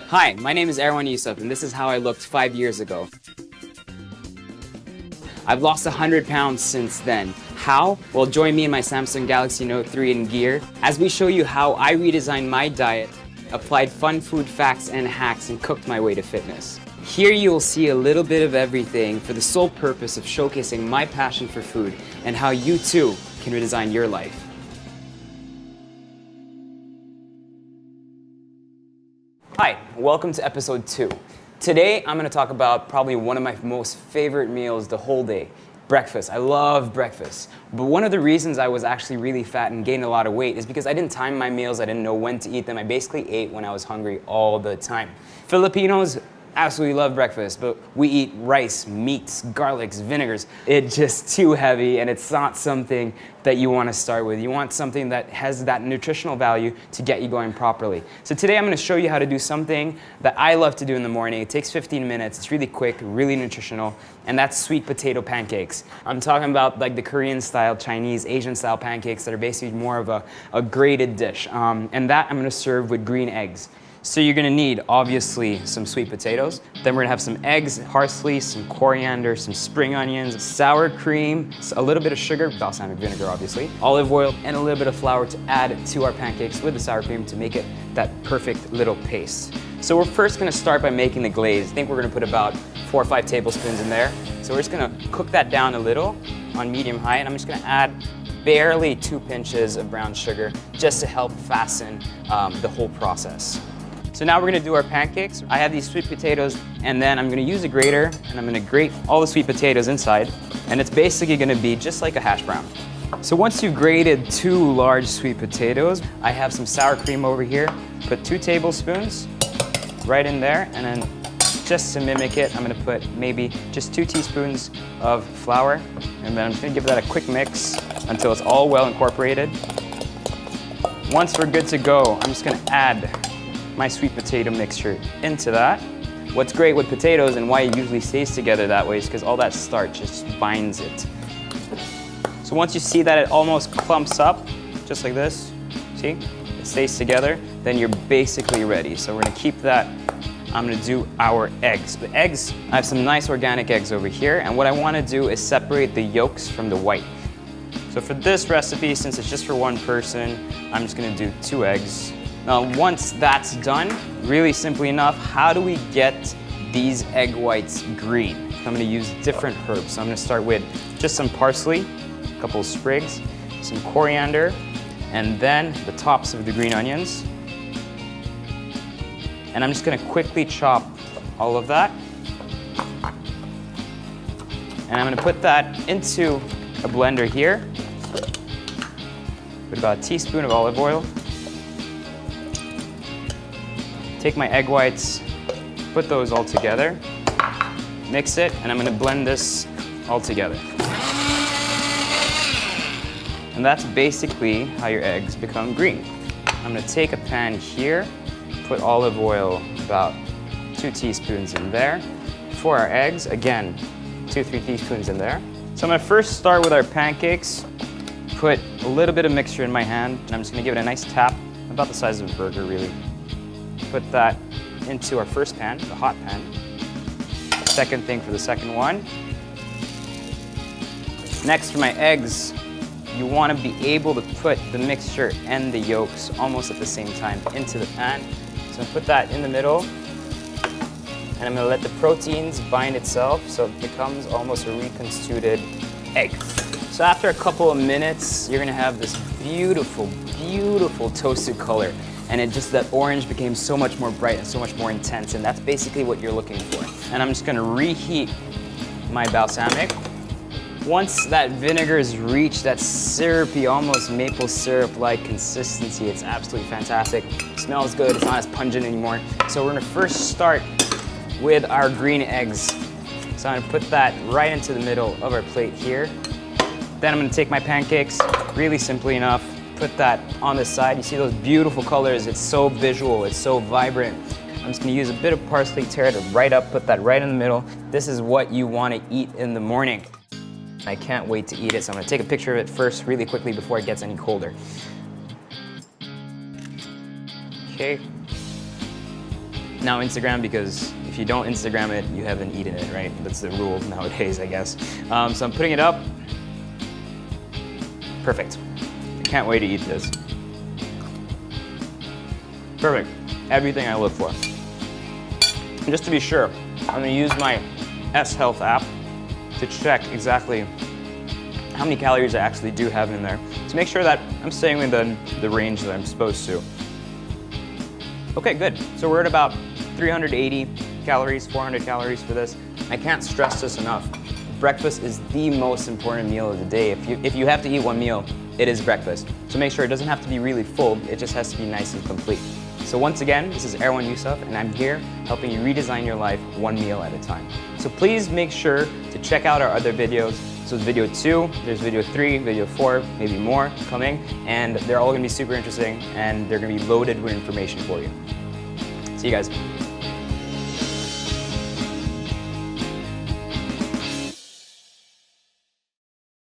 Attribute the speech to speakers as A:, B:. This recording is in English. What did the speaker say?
A: Hi, my name is Erwan Heussaff, and this is how I looked 5 years ago. I've lost 100 pounds since then. How? Well, join me in my Samsung Galaxy Note 3 in gear as we show you how I redesigned my diet, applied fun food facts and hacks, and cooked my way to fitness. Here you will see a little bit of everything for the sole purpose of showcasing my passion for food and how you too can redesign your life. Hi, welcome to episode 2. Today I'm going to talk about probably one of my most favorite meals the whole day, breakfast. I love breakfast. But one of the reasons I was actually really fat and gained a lot of weight is because I didn't time my meals, I didn't know when to eat them. I basically ate when I was hungry all the time. Filipinos absolutely love breakfast, but we eat rice, meats, garlics, vinegars. It's just too heavy, and it's not something that you want to start with. You want something that has that nutritional value to get you going properly. So today I'm going to show you how to do something that I love to do in the morning. It takes 15 minutes, it's really quick, really nutritional, and that's sweet potato pancakes. I'm talking about like the Korean style, Chinese, Asian style pancakes that are basically more of a grated dish. And that I'm going to serve with green eggs. So you're gonna need, obviously, some sweet potatoes. Then we're gonna have some eggs, parsley, some coriander, some spring onions, sour cream, a little bit of sugar, balsamic vinegar, obviously, olive oil, and a little bit of flour to add to our pancakes with the sour cream to make it that perfect little paste. So we're first gonna start by making the glaze. I think we're gonna put about 4 or 5 tablespoons in there. So we're just gonna cook that down a little on medium high, and I'm just gonna add barely 2 pinches of brown sugar just to help fasten the whole process. So now we're gonna do our pancakes. I have these sweet potatoes, and then I'm gonna use a grater, and I'm gonna grate all the sweet potatoes inside, and it's basically gonna be just like a hash brown. So once you've grated 2 large sweet potatoes, I have some sour cream over here. Put 2 tablespoons right in there, and then just to mimic it, I'm gonna put maybe just 2 teaspoons of flour, and then I'm just gonna give that a quick mix until it's all well incorporated. Once we're good to go, I'm just gonna add my sweet potato mixture into that. What's great with potatoes and why it usually stays together that way is because all that starch just binds it. So once you see that it almost clumps up, just like this, see? It stays together, then you're basically ready. So we're gonna keep that. I'm gonna do our eggs. The eggs, I have some nice organic eggs over here, and what I wanna do is separate the yolks from the white. So for this recipe, since it's just for one person, I'm just gonna do 2 eggs. Now, once that's done, really simply enough, how do we get these egg whites green? I'm gonna use different herbs. So I'm gonna start with just some parsley, a couple of sprigs, some coriander, and then the tops of the green onions. And I'm just gonna quickly chop all of that. And I'm gonna put that into a blender here. Put about a teaspoon of olive oil. Take my egg whites, put those all together, mix it, and I'm gonna blend this all together. And that's basically how your eggs become green. I'm gonna take a pan here, put olive oil, about 2 teaspoons in there. For our eggs, again, 2-3 teaspoons in there. So I'm gonna first start with our pancakes, put a little bit of mixture in my hand, and I'm just gonna give it a nice tap, about the size of a burger, really. Put that into our first pan, the hot pan. Second thing for the second one. Next, for my eggs, you want to be able to put the mixture and the yolks almost at the same time into the pan. So I'm put that in the middle, and I'm going to let the proteins bind itself so it becomes almost a reconstituted egg. So after a couple of minutes, you're going to have this beautiful, beautiful toasted color. And that orange became so much more bright and so much more intense, and that's basically what you're looking for. And I'm just gonna reheat my balsamic. Once that vinegar has reached that syrupy, almost maple syrup-like consistency, it's absolutely fantastic. It smells good, it's not as pungent anymore. So we're gonna first start with our green eggs. So I'm gonna put that right into the middle of our plate here. Then I'm gonna take my pancakes, really simply enough, put that on the side. You see those beautiful colors. It's so visual, it's so vibrant. I'm just gonna use a bit of parsley, tear it right up, put that right in the middle. This is what you wanna eat in the morning. I can't wait to eat it, so I'm gonna take a picture of it first really quickly before it gets any colder. Okay. Now Instagram, because if you don't Instagram it, you haven't eaten it, right? That's the rule nowadays, I guess. So I'm putting it up. Perfect. I can't wait to eat this. Perfect. Everything I look for. And just to be sure, I'm gonna use my S Health app to check exactly how many calories I actually do have in there to make sure that I'm staying within the range that I'm supposed to. Okay, good. So we're at about 380 calories, 400 calories for this. I can't stress this enough. Breakfast is the most important meal of the day. If you have to eat one meal, it is breakfast. So make sure it doesn't have to be really full, it just has to be nice and complete. So once again, this is Erwan Heussaff, and I'm here helping you redesign your life one meal at a time. So please make sure to check out our other videos. So it's video 2, there's video 3, video 4, maybe more coming, and they're all gonna be super interesting, and they're gonna be loaded with information for you. See you guys.